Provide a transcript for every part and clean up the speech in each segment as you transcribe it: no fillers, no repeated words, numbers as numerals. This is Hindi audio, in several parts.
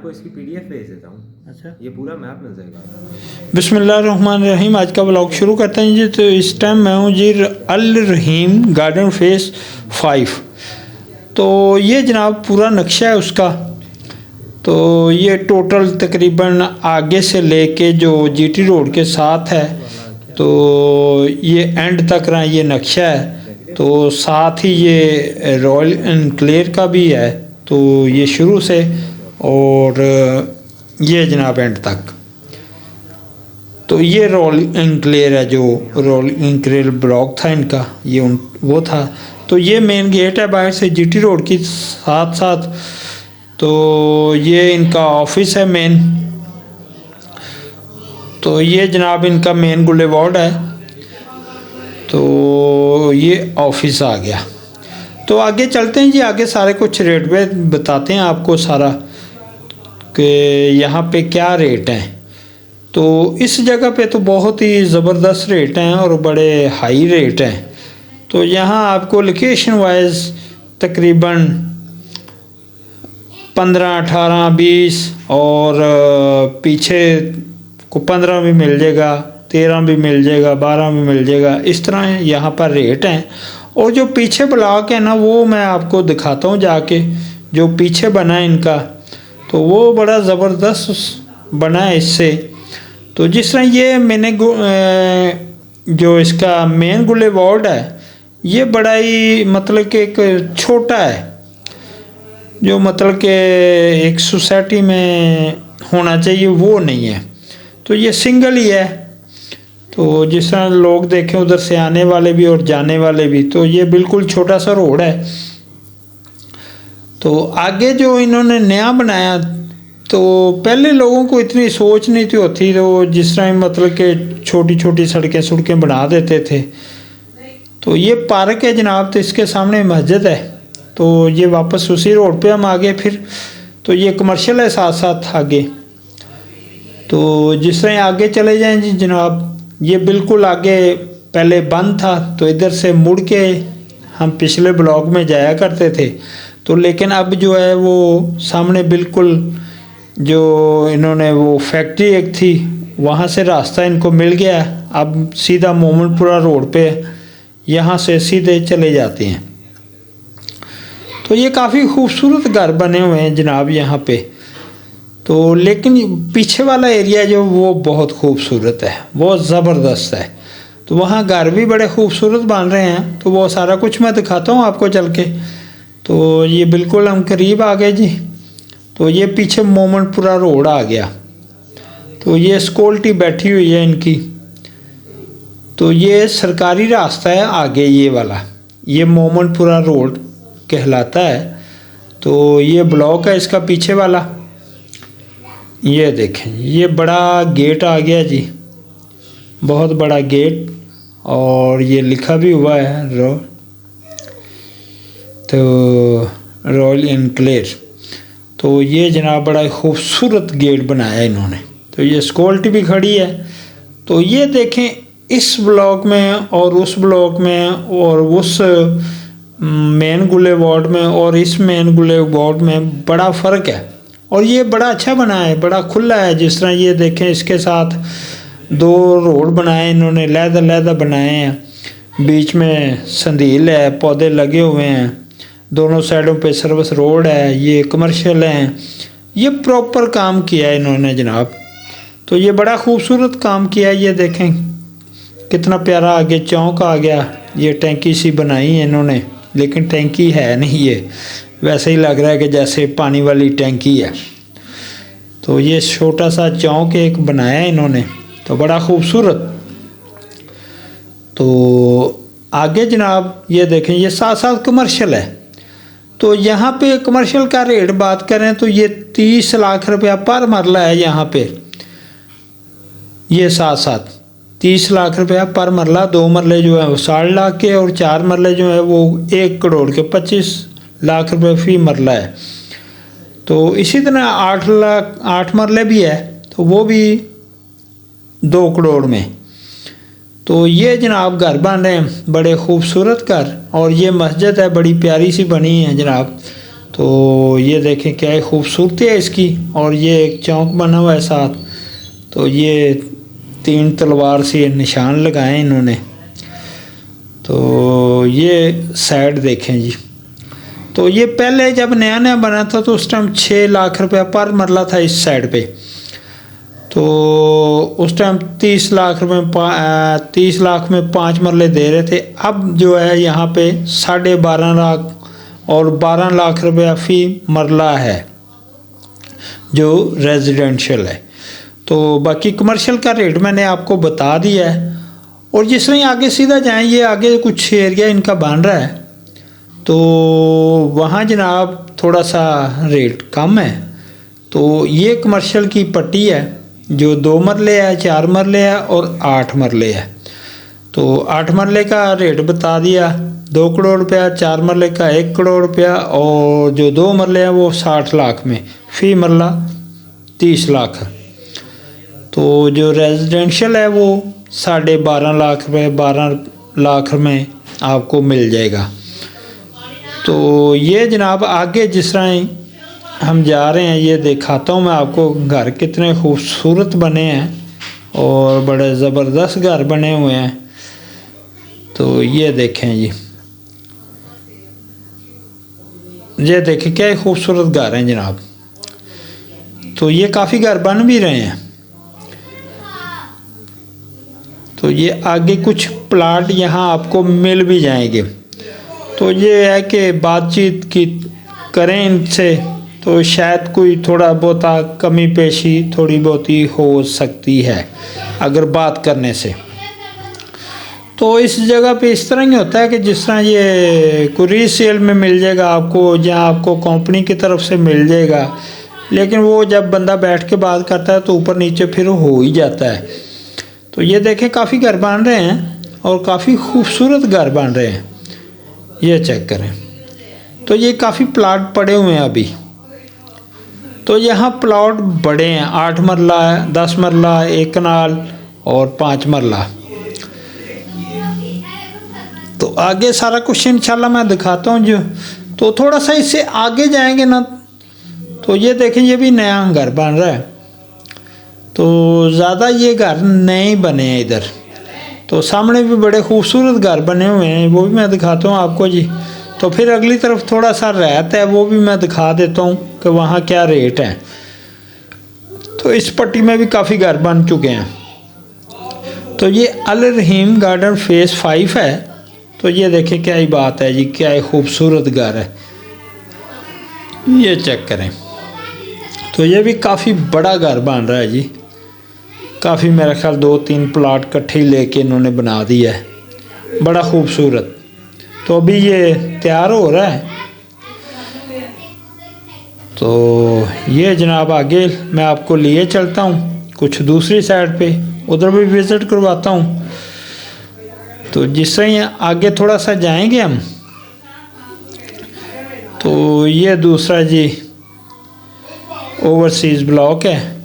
आपको इसकी पीडीएफ भेज देता हूँ। अच्छा, ये पूरा मैप मिल जाएगा। बिस्मिल्लाहिर्रहमानिर्रहीम। आज का व्लॉग शुरू करते हैं जी। तो इस टाइम मैं हूँ जी अल रहीम गार्डन फेस 5। तो ये जनाब पूरा नक्शा है उसका। तो ये टोटल तकरीबन आगे से लेके जो जीटी रोड के साथ है, तो ये एंड तक ना ये नक्शा है। तो साथ ही ये रॉयल एनक्लेव का भी है। तो ये शुरू से और ये जनाब एंड तक। तो ये रॉयल एनक्लेव है, जो रॉयल एनक्लेव ब्लॉक था इनका, ये वो था। तो ये मेन गेट है बाहर से जीटी रोड की साथ साथ। तो ये इनका ऑफिस है मेन। तो ये जनाब इनका मेन बुलेवार्ड है। तो ये ऑफिस आ गया। तो आगे चलते हैं जी। आगे सारे कुछ रेट पे बताते हैं आपको सारा कि यहाँ पे क्या रेट हैं। तो इस जगह पे तो बहुत ही ज़बरदस्त रेट हैं और बड़े हाई रेट हैं। तो यहाँ आपको लोकेशन वाइज तकरीबन 15, 18, 20 और पीछे को 15 भी मिल जाएगा, 13 भी मिल जाएगा, 12 भी मिल जाएगा। इस तरह यहाँ पर रेट हैं। और जो पीछे ब्लॉक है ना, वो मैं आपको दिखाता हूँ जाके। जो पीछे बना है इनका, तो वो बड़ा ज़बरदस्त बना है इससे। तो जिस तरह ये मैंने जो इसका मेन बुलेवार्ड है, ये बड़ा ही मतलब कि एक छोटा है, जो मतलब कि एक सोसाइटी में होना चाहिए वो नहीं है। तो ये सिंगल ही है। तो जिस तरह लोग देखें उधर से आने वाले भी और जाने वाले भी, तो ये बिल्कुल छोटा सा रोड है। तो आगे जो इन्होंने नया बनाया, तो पहले लोगों को इतनी सोच नहीं थी होती। तो जिस तरह मतलब कि छोटी छोटी सड़कें बना देते थे। तो ये पार्क है जनाब, तो इसके सामने मस्जिद है। तो ये वापस उसी रोड पे हम आगे फिर। तो ये कमर्शियल है साथ साथ आगे। तो जिस तरह आगे चले जाएं जी जनाब, ये बिल्कुल आगे पहले बंद था। तो इधर से मुड़ के हम पिछले ब्लॉक में जाया करते थे। तो लेकिन अब जो है वो सामने बिल्कुल जो इन्होंने वो फैक्ट्री एक थी, वहाँ से रास्ता इनको मिल गया। अब सीधा मोमिनपुरा रोड पे यहाँ से सीधे चले जाते हैं। तो ये काफ़ी खूबसूरत घर बने हुए हैं जनाब यहाँ पे। तो लेकिन पीछे वाला एरिया जो वो बहुत खूबसूरत है, बहुत ज़बरदस्त है। तो वहाँ घर भी बड़े खूबसूरत बन रहे हैं। तो वो सारा कुछ मैं दिखाता हूँ आपको चल के। तो ये बिल्कुल हम करीब आ गए जी। तो ये पीछे मोमिनपुरा रोड आ गया। तो ये सिक्योरिटी बैठी हुई है इनकी। तो ये सरकारी रास्ता है आगे, ये वाला ये मोमिनपुरा रोड कहलाता है। तो ये ब्लॉक है इसका पीछे वाला। ये देखें, ये बड़ा गेट आ गया जी, बहुत बड़ा गेट। और ये लिखा भी हुआ है रॉयल एनक्लेव। तो ये जनाब बड़ा खूबसूरत गेट बनाया इन्होंने। तो ये सिक्योरिटी भी खड़ी है। तो ये देखें, इस ब्लॉक में और उस ब्लॉक में और उस मेन बुलेवार्ड में और इस मेन बुलेवार्ड में बड़ा फ़र्क है। और ये बड़ा अच्छा बना है, बड़ा खुला है। जिस तरह ये देखें, इसके साथ 2 रोड बनाए इन्होंने, लहदा बनाए हैं। बीच में संदील है, पौधे लगे हुए हैं। दोनों साइडों पे सर्विस रोड है। ये कमर्शियल हैं। ये प्रॉपर काम किया है इन्होंने जनाब। तो ये बड़ा खूबसूरत काम किया है। ये देखें कितना प्यारा आगे चौक आ गया। ये टैंकी सी बनाई है इन्होंने, लेकिन टैंकी है नहीं, ये वैसे ही लग रहा है कि जैसे पानी वाली टैंकी है। तो ये छोटा सा चौक एक बनाया इन्होंने, तो बड़ा खूबसूरत। तो आगे जनाब ये देखें, ये साथ साथ कमर्शियल है। तो यहाँ पे कमर्शियल का रेट बात करें तो ये 30 लाख रुपया पर मरला है यहाँ पे। ये साथ साथ 30 लाख रुपया पर मरला। 2 मरले जो है वो 60 लाख के, और 4 मरले जो है वो 1 करोड़ के 25 लाख रुपये फी मरला है। तो इसी तरह 8 मरले भी है, तो वो भी 2 करोड़ में। तो ये जनाब घर बन रहे हैं, बड़े खूबसूरत घर। और ये मस्जिद है, बड़ी प्यारी सी बनी है जनाब। तो तो ये देखें क्या ही खूबसूरती है इसकी। और ये एक चौक बना हुआ है साथ, तो ये 3 तलवार से निशान लगाए इन्होंने। तो ये साइड देखें जी। तो ये पहले जब नया नया बना था तो उस टाइम 6 लाख रुपया पर मरला था इस साइड पे। तो उस टाइम 30 लाख रुपये 30 लाख में 5 मरले दे रहे थे। अब जो है यहाँ पे 12.5 लाख और 12 लाख रुपया फ़ी मरला है जो रेजिडेंशियल है। तो बाकी कमर्शियल का रेट मैंने आपको बता दिया है। और जिस तरह आगे सीधा जाएं, ये आगे कुछ एरिया इनका बन रहा है, तो वहाँ जनाब थोड़ा सा रेट कम है। तो ये कमर्शियल की पट्टी है जो 2 मरले है, 4 मरले है और 8 मरले है। तो 8 मरले का रेट बता दिया 2 करोड़ रुपया, 4 मरले का 1 करोड़ रुपया और जो 2 मरले हैं वो 60 लाख में, फ़ी मरला 30 लाख। तो जो रेजिडेंशियल है वो 12.5 लाख रुपये 12 लाख में आपको मिल जाएगा। तो ये जनाब आगे जिस तरह हम जा रहे हैं ये दिखाता हूँ मैं आपको। घर कितने खूबसूरत बने हैं और बड़े ज़बरदस्त घर बने हुए हैं। तो ये देखें जी, ये देखें क्या खूबसूरत घर हैं जनाब। तो ये काफ़ी घर बन भी रहे हैं। तो ये आगे कुछ प्लाट यहाँ आपको मिल भी जाएंगे। तो ये है कि बातचीत की करें इनसे तो शायद कोई थोड़ा बहुत कमी पेशी थोड़ी बहुत ही हो सकती है अगर बात करने से। तो इस जगह पे इस तरह ही होता है कि जिस तरह ये कोई रीसेल में मिल जाएगा आपको, जहाँ आपको कंपनी की तरफ से मिल जाएगा, लेकिन वो जब बंदा बैठ के बात करता है तो ऊपर नीचे फिर हो ही जाता है। तो ये देखें काफ़ी घर बन रहे हैं और काफ़ी खूबसूरत घर बन रहे हैं। ये चेक करें। तो ये काफ़ी प्लाट पड़े हुए हैं अभी। तो यहाँ प्लॉट बड़े हैं, 8 मरला है, 10 मरला, 1 कनाल और 5 मरला। तो आगे सारा कुछ इंशाल्लाह मैं दिखाता हूँ जो। तो थोड़ा सा इससे आगे जाएंगे ना, तो ये देखें ये भी नया घर बन रहा है। तो ज़्यादा ये घर नए बने हैं इधर। तो सामने भी बड़े खूबसूरत घर बने हुए हैं, वो भी मैं दिखाता हूँ आपको जी। तो फिर अगली तरफ थोड़ा सा रहता है, वो भी मैं दिखा देता हूँ कि वहाँ क्या रेट है। तो इस पट्टी में भी काफ़ी घर बन चुके हैं। तो ये अल रहीम गार्डन फेज़ 5 है। तो ये देखें क्या ही बात है जी, क्या ही खूबसूरत घर है। ये चेक करें। तो ये भी काफ़ी बड़ा घर बन रहा है जी। काफ़ी मेरा ख्याल 2-3 प्लाट इकट्ठे ही लेके इन्होंने बना दिया है, बड़ा खूबसूरत। तो अभी ये तैयार हो रहा है। तो ये जनाब आगे मैं आपको लिए चलता हूँ कुछ दूसरी साइड पे, उधर भी विज़िट करवाता हूँ। तो जिससे ही आगे थोड़ा सा जाएंगे हम, तो ये दूसरा जी ओवरसीज़ ब्लॉक है।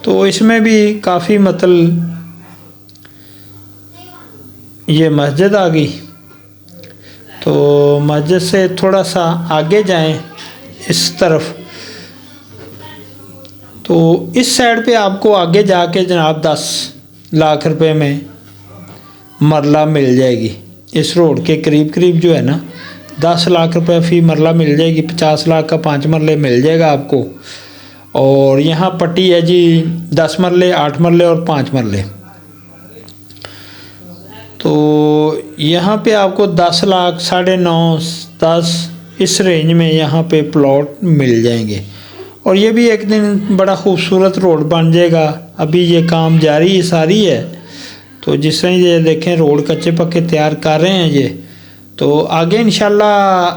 तो इसमें भी काफ़ी मतलब ये मस्जिद आ गई। तो मस्जिद से थोड़ा सा आगे जाएं इस तरफ, तो इस साइड पे आपको आगे जाके जनाब 10 लाख रुपए में मरला मिल जाएगी। इस रोड के करीब करीब जो है ना 10 लाख रुपए फ़ी मरला मिल जाएगी। 50 लाख का 5 मरले मिल जाएगा आपको। और यहाँ पट्टी है जी 10 मरले, 8 मरले और 5 मरले। तो यहाँ पे आपको 10 लाख, 9.5, 10 इस रेंज में यहाँ पे प्लॉट मिल जाएंगे। और ये भी एक दिन बड़ा खूबसूरत रोड बन जाएगा। अभी ये काम जारी सारी है। तो जिस तरह ये देखें रोड कच्चे पक्के तैयार कर रहे हैं ये। तो आगे इंशाल्लाह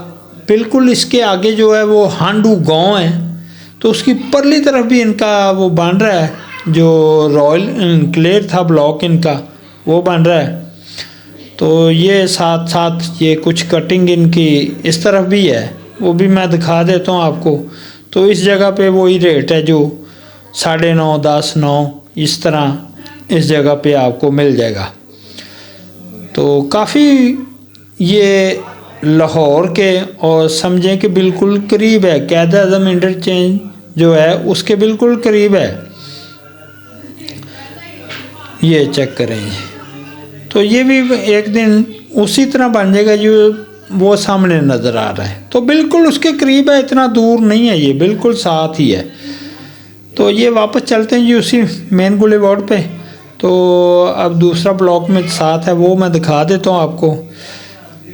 बिल्कुल इसके आगे जो है वो हांडू गांव है। तो उसकी परली तरफ भी इनका वो बन रहा है, जो रॉयल एनक्लेव था ब्लॉक इनका, वो बन रहा है। तो ये साथ साथ ये कुछ कटिंग इनकी इस तरफ भी है, वो भी मैं दिखा देता हूँ आपको। तो इस जगह पे वही रेट है जो 9.5, 10, 9 इस तरह इस जगह पे आपको मिल जाएगा। तो काफ़ी ये लाहौर के और समझें कि बिल्कुल करीब है, कायद-ए-आज़म इंटरचेंज जो है उसके बिल्कुल करीब है। ये चेक करें जी। तो ये भी एक दिन उसी तरह बन जाएगा जो वो सामने नज़र आ रहा है, तो बिल्कुल उसके करीब है, इतना दूर नहीं है, ये बिल्कुल साथ ही है। तो ये वापस चलते हैं जी उसी मेन बुलेवार्ड पे। तो अब दूसरा ब्लॉक में साथ है वो मैं दिखा देता हूँ आपको।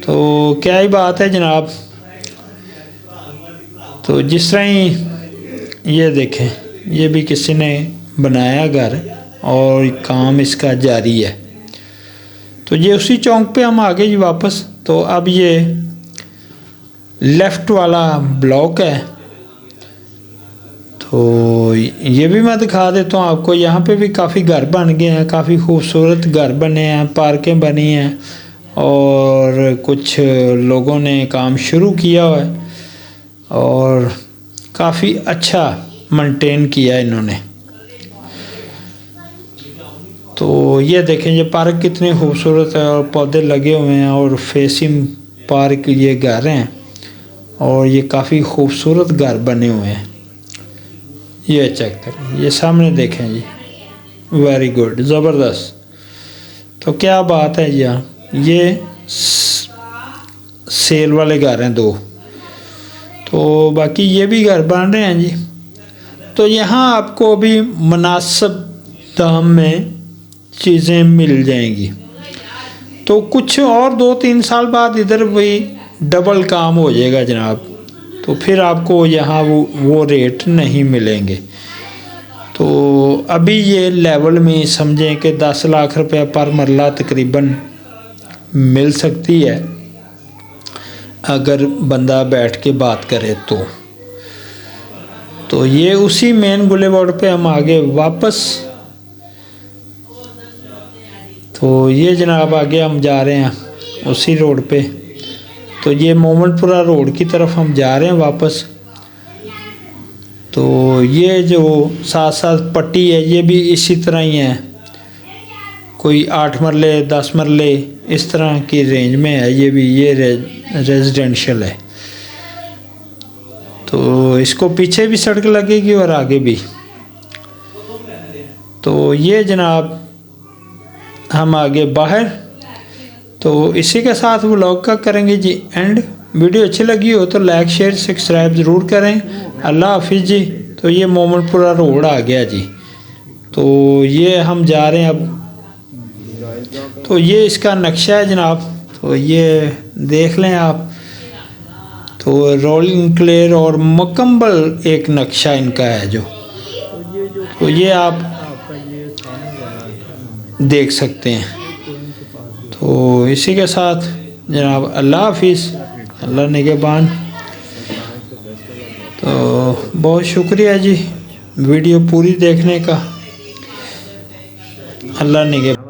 तो क्या ही बात है जनाब। तो जिस तरह ही ये देखें, ये भी किसी ने बनाया घर और काम इसका जारी है। तो ये उसी चौक पे हम आ गए जी वापस। तो अब ये लेफ़्ट वाला ब्लॉक है, तो ये भी मैं दिखा देता हूँ आपको। यहाँ पे भी काफ़ी घर बन गए हैं, काफ़ी खूबसूरत घर बने हैं, पार्कें बनी हैं और कुछ लोगों ने काम शुरू किया हुआ है और काफ़ी अच्छा मेंटेन किया इन्होंने। तो ये देखें ये पार्क कितने खूबसूरत है और पौधे लगे हुए हैं और फेसिंग पार्क ये घर हैं और ये काफ़ी खूबसूरत घर बने हुए हैं। ये चेक करें, ये सामने देखें जी, वेरी गुड, ज़बरदस्त। तो क्या बात है यार, ये सेल वाले घर हैं दो। तो बाकी ये भी घर बन रहे हैं जी। तो यहाँ आपको अभी मुनासिब दाम में चीज़ें मिल जाएंगी। तो कुछ और 2-3 साल बाद इधर भी डबल काम हो जाएगा जनाब, तो फिर आपको यहाँ वो रेट नहीं मिलेंगे। तो अभी ये लेवल में समझें कि 10 लाख रुपया पर मरला तकरीबन मिल सकती है अगर बंदा बैठ के बात करे तो ये उसी मेन बुलेवार्ड पे हम आगे वापस। तो ये जनाब आगे हम जा रहे हैं उसी रोड पे। तो ये मोहम्मदपुरा रोड की तरफ हम जा रहे हैं वापस। तो ये जो साथ साथ पट्टी है ये भी इसी तरह ही है, कोई 8 मरले 10 मरले इस तरह की रेंज में है। ये भी ये रेजिडेंशियल है। तो इसको पीछे भी सड़क लगेगी और आगे भी। तो ये जनाब हम आगे बाहर। तो इसी के साथ व्लॉग का करेंगे जी एंड। वीडियो अच्छी लगी हो तो लाइक शेयर सब्सक्राइब ज़रूर करें। अल्लाह हाफिज़ जी। तो ये मोहम्मदपुरा रोड आ गया जी। तो ये हम जा रहे हैं अब। तो ये इसका नक्शा है जनाब, तो ये देख लें आप। तो रोलिंग क्लियर और मुकम्मल एक नक्शा इनका है जो, तो ये आप देख सकते हैं। तो इसी के साथ जनाब अल्लाह हाफिज़, अल्लाह निगहबान। तो बहुत शुक्रिया जी वीडियो पूरी देखने का। अल्लाह निगहबान।